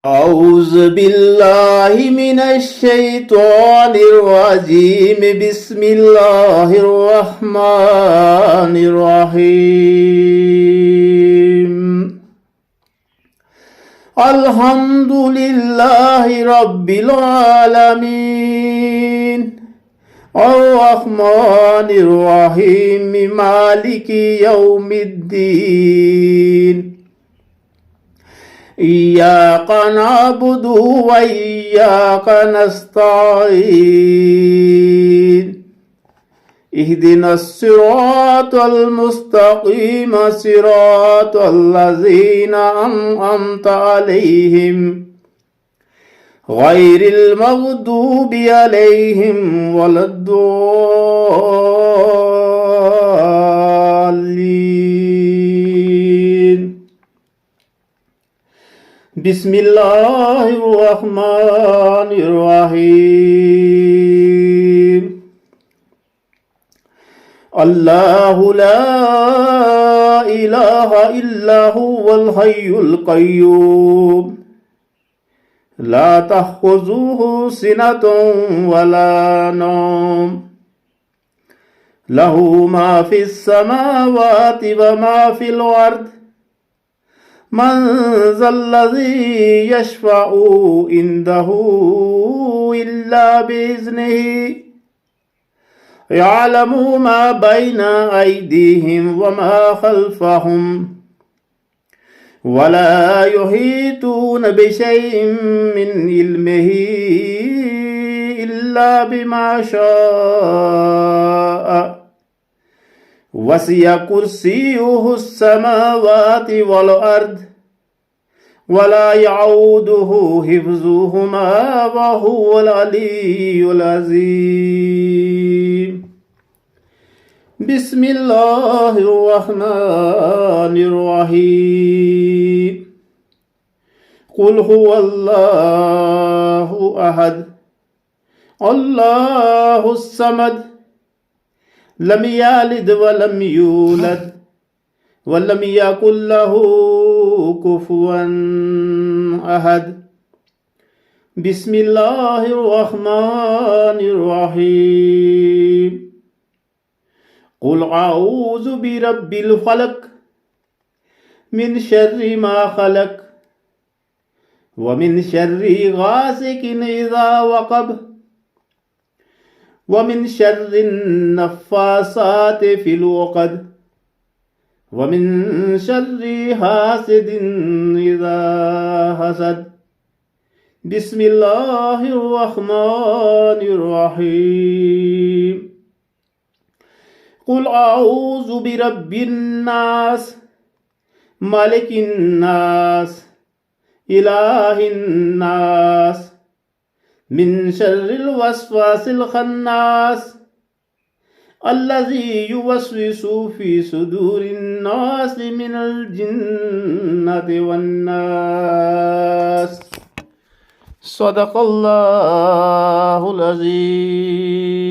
أعوذ بالله من الشيطان الرجيم بسم الله الرحمن الرحيم الحمد لله رب العالمين الرحمن الرحيم مالك يوم الدين إياك نعبد وإياك نستعين اهدنا الصراط المستقيم صراط الذين أنعمت عليهم غير المغضوب عليهم ولا الضالين بسم الله الرحمن الرحيم الله لا إله إلا هو الحي القيوم لا تأخذه سنة ولا نوم له ما في السماوات وما في الأرض من ذا الذي يشفع عنده إلا بإذنه يعلم ما بين أيديهم وما خلفهم ولا يحيطون بشيء من علمه إلا بما شاء وسع كرسيه السماوات والأرض ولا يعوده حفظهما وهو العلي العظيم بسم الله الرحمن الرحيم قل هو الله أحد الله الصمد لم يلد ولم يولد ولم يكن له كفوا أحد بسم الله الرحمن الرحيم قل أعوذ برب الفلق من شر ما خلق ومن شر غاسق إذا وقب ومن شر النفاثات في العقد ومن شر حاسد إذا حسد بسم الله الرحمن الرحيم قل أعوذ برب الناس ملك الناس إله الناس من شر الوسواس الخناس الذي يوسوس في صدور الناس من الجنة والناس صدق الله العظيم.